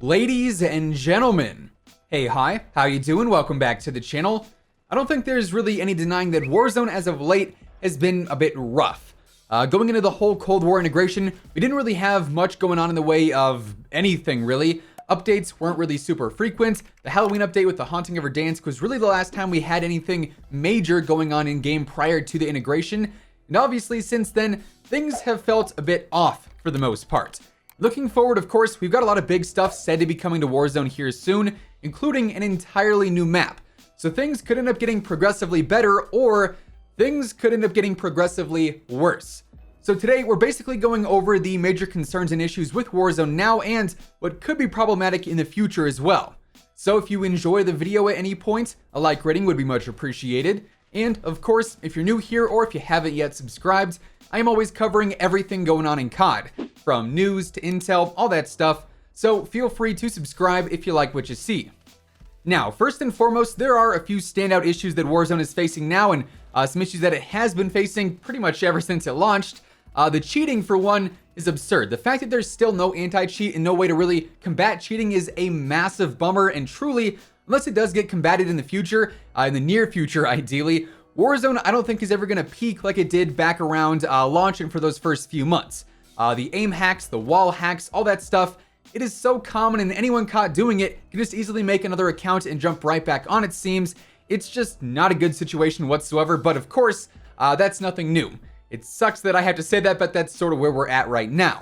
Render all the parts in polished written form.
Ladies and gentlemen, hey, hi, how you doing? Welcome back to the channel. I don't think there's really any denying that Warzone as of late has been a bit rough. Going into the whole Cold War integration, we didn't really have much going on in the way of anything really. Updates weren't really super frequent. The Halloween update with the Haunting of Verdansk was really the last time we had anything major going on in game prior to the integration. And obviously since then, things have felt a bit off for the most part. Looking forward, of course, we've got a lot of big stuff said to be coming to Warzone here soon, including an entirely new map. So things could end up getting progressively better, or things could end up getting progressively worse. So today, we're basically going over the major concerns and issues with Warzone now and what could be problematic in the future as well. So if you enjoy the video at any point, a like rating would be much appreciated. And of course, if you're new here or if you haven't yet subscribed, I am always covering everything going on in COD, from news to intel, all that stuff. So feel free to subscribe if you like what you see. Now, first and foremost, there are a few standout issues that Warzone is facing now, and some issues that it has been facing pretty much ever since it launched. The cheating, for one, is absurd. The fact that there's still no anti-cheat and no way to really combat cheating is a massive bummer, and truly, unless it does get combated in the future, in the near future ideally, Warzone I don't think is ever going to peak like it did back around launching for those first few months. The aim hacks, the wall hacks, all that stuff, it is so common, and anyone caught doing it can just easily make another account and jump right back on, it seems. It's just not a good situation whatsoever, but of course, that's nothing new. It sucks that I have to say that, but that's sort of where we're at right now.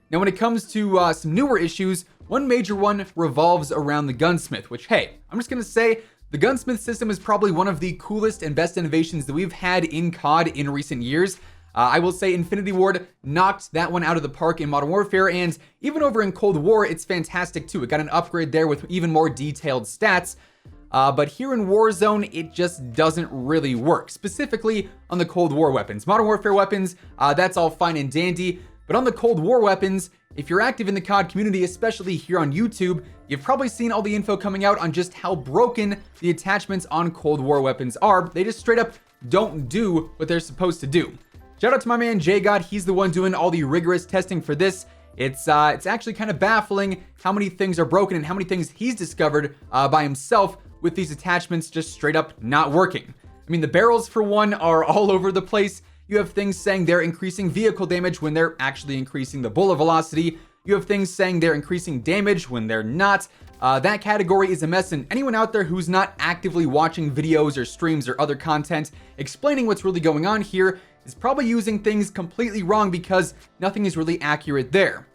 Now, when it comes to some newer issues, one major one revolves around the Gunsmith, which, hey, I'm just going to say the Gunsmith system is probably one of the coolest and best innovations that we've had in COD in recent years. I will say Infinity Ward knocked that one out of the park in Modern Warfare, and even over in Cold War, it's fantastic too. It got an upgrade there with even more detailed stats. But here in Warzone, it just doesn't really work, specifically on the Cold War weapons. Modern Warfare weapons, that's all fine and dandy, but on the Cold War weapons, if you're active in the COD community, especially here on YouTube, you've probably seen all the info coming out on just how broken the attachments on Cold War weapons are. They just straight up don't do what they're supposed to do. Shout out to my man JGod, he's the one doing all the rigorous testing for this. It's actually kind of baffling how many things are broken and how many things he's discovered by himself with these attachments just straight up not working. I mean, the barrels for one are all over the place. You have things saying they're increasing vehicle damage when they're actually increasing the bullet velocity. You have things saying they're increasing damage when they're not. That category is a mess, and anyone out there who's not actively watching videos or streams or other content explaining what's really going on here is probably using things completely wrong because nothing is really accurate there.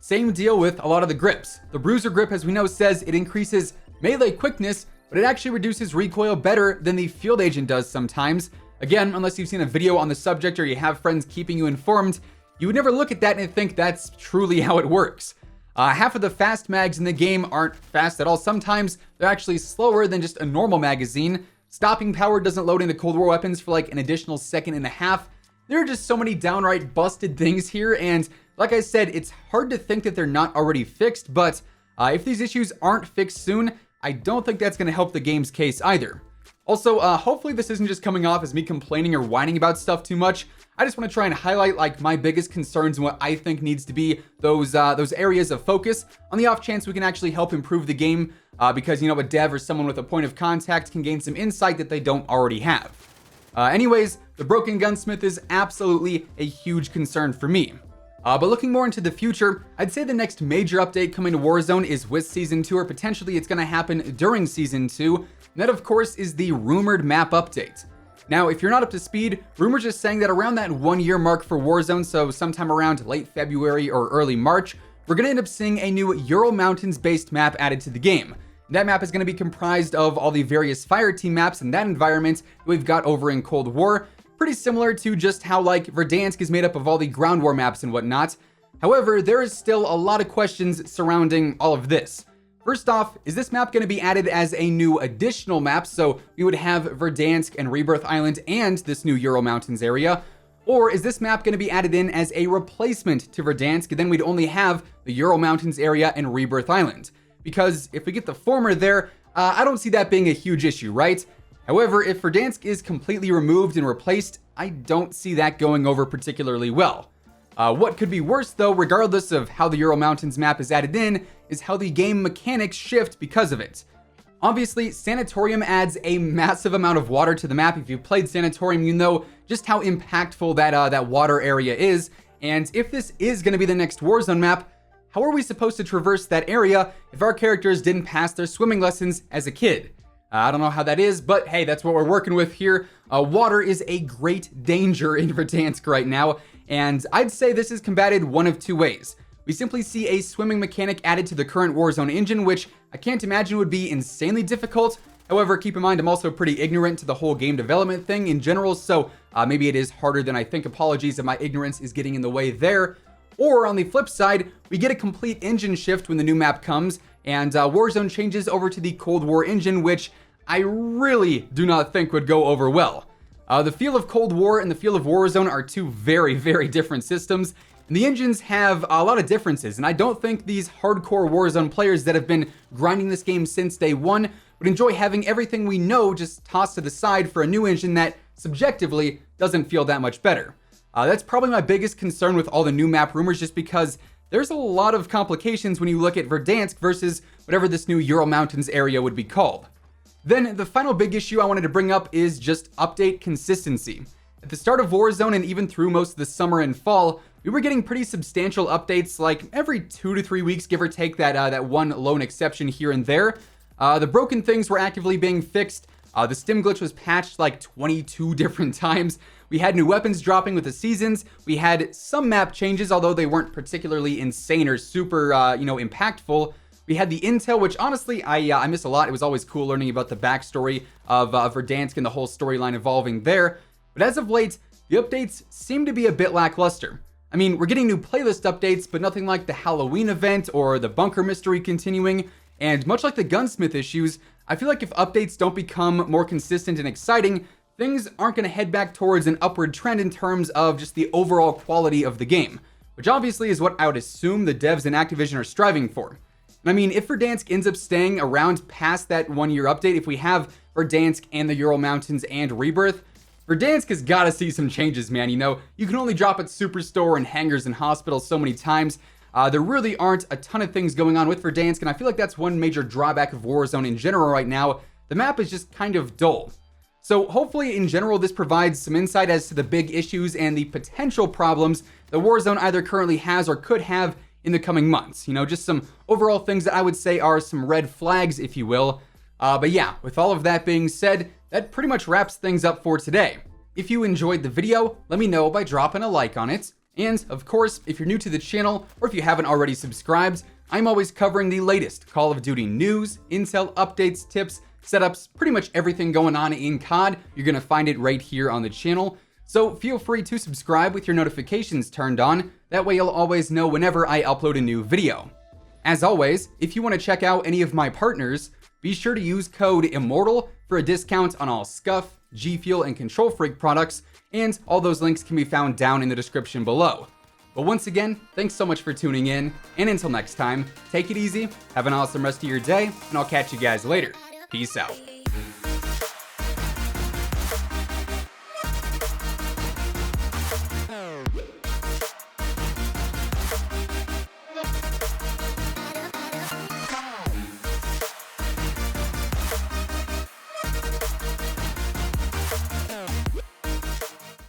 Same deal with a lot of the grips. The Bruiser grip, as we know, says it increases melee quickness, but it actually reduces recoil better than the Field Agent does sometimes. Again, unless you've seen a video on the subject or you have friends keeping you informed, you would never look at that and think that's truly how it works. Half of the fast mags in the game aren't fast at all. Sometimes they're actually slower than just a normal magazine. Stopping power doesn't load into Cold War weapons for like an additional second and a half. There are just so many downright busted things here, and like I said, it's hard to think that they're not already fixed, but if these issues aren't fixed soon, I don't think that's going to help the game's case either. Also, hopefully this isn't just coming off as me complaining or whining about stuff too much. I just want to try and highlight like my biggest concerns and what I think needs to be those areas of focus on the off chance we can actually help improve the game, because, you know, a dev or someone with a point of contact can gain some insight that they don't already have. Anyways, the broken Gunsmith is absolutely a huge concern for me. But looking more into the future, I'd say the next major update coming to Warzone is with Season 2, or potentially it's going to happen during Season 2. And that, of course, is the rumored map update. Now, if you're not up to speed, rumors are saying that around that 1-year mark for Warzone, so sometime around late February or early March, we're going to end up seeing a new Ural Mountains-based map added to the game. That map is going to be comprised of all the various fireteam maps in that environment that we've got over in Cold War. Pretty similar to just how like Verdansk is made up of all the ground war maps and whatnot. However, there is still a lot of questions surrounding all of this. First off, is this map going to be added as a new additional map? So we would have Verdansk and Rebirth Island and this new Ural Mountains area. Or is this map going to be added in as a replacement to Verdansk, and then we'd only have the Ural Mountains area and Rebirth Island? Because if we get the former there, I don't see that being a huge issue, right? However, if Verdansk is completely removed and replaced, I don't see that going over particularly well. What could be worse though, regardless of how the Ural Mountains map is added in, is how the game mechanics shift because of it. Obviously, Sanatorium adds a massive amount of water to the map. If you've played Sanatorium, you know just how impactful that water area is. And if this is going to be the next Warzone map, how are we supposed to traverse that area if our characters didn't pass their swimming lessons as a kid? I don't know how that is, but hey, that's what we're working with here. Water is a great danger in Verdansk right now, and I'd say this is combated one of two ways. We simply see a swimming mechanic added to the current Warzone engine, which I can't imagine would be insanely difficult. However, keep in mind I'm also pretty ignorant to the whole game development thing in general, so maybe it is harder than I think. Apologies if my ignorance is getting in the way there. Or on the flip side, we get a complete engine shift when the new map comes, and Warzone changes over to the Cold War engine, which I really do not think would go over well. The feel of Cold War and the feel of Warzone are two very, very different systems, and the engines have a lot of differences, and I don't think these hardcore Warzone players that have been grinding this game since day one would enjoy having everything we know just tossed to the side for a new engine that, subjectively, doesn't feel that much better. That's probably my biggest concern with all the new map rumors, just because there's a lot of complications when you look at Verdansk versus whatever this new Ural Mountains area would be called. Then the final big issue I wanted to bring up is just update consistency. At the start of Warzone and even through most of the summer and fall, we were getting pretty substantial updates like every 2 to 3 weeks, give or take that one lone exception here and there. The broken things were actively being fixed. The stim glitch was patched like 22 different times. We had new weapons dropping with the seasons. We had some map changes, although they weren't particularly insane or super, impactful. We had the intel, which honestly, I miss a lot. It was always cool learning about the backstory of Verdansk and the whole storyline evolving there. But as of late, the updates seem to be a bit lackluster. I mean, we're getting new playlist updates, but nothing like the Halloween event or the bunker mystery continuing. And much like the Gunsmith issues, I feel like if updates don't become more consistent and exciting, things aren't going to head back towards an upward trend in terms of just the overall quality of the game, which obviously is what I would assume the devs and Activision are striving for. And I mean, if Verdansk ends up staying around past that 1 year update, if we have Verdansk and the Ural Mountains and Rebirth, Verdansk has got to see some changes, man. You know, you can only drop at Superstore and hangars and hospitals so many times. There really aren't a ton of things going on with Verdansk, and I feel like that's one major drawback of Warzone in general right now. The map is just kind of dull. So hopefully in general this provides some insight as to the big issues and the potential problems that Warzone either currently has or could have in the coming months. You know, just some overall things that I would say are some red flags, if you will. But yeah, with all of that being said, that pretty much wraps things up for today. If you enjoyed the video, let me know by dropping a like on it. And of course, if you're new to the channel, or if you haven't already subscribed, I'm always covering the latest Call of Duty news, intel, updates, tips, setups, pretty much everything going on in COD. You're gonna find it right here on the channel. So feel free to subscribe with your notifications turned on. That way you'll always know whenever I upload a new video. As always, if you want to check out any of my partners, be sure to use code WhosImmortal for a discount on all Scuff, G Fuel, and Control Freak products, and all those links can be found down in the description below. But once again, thanks so much for tuning in, and until next time, take it easy, have an awesome rest of your day, and I'll catch you guys later. Peace out.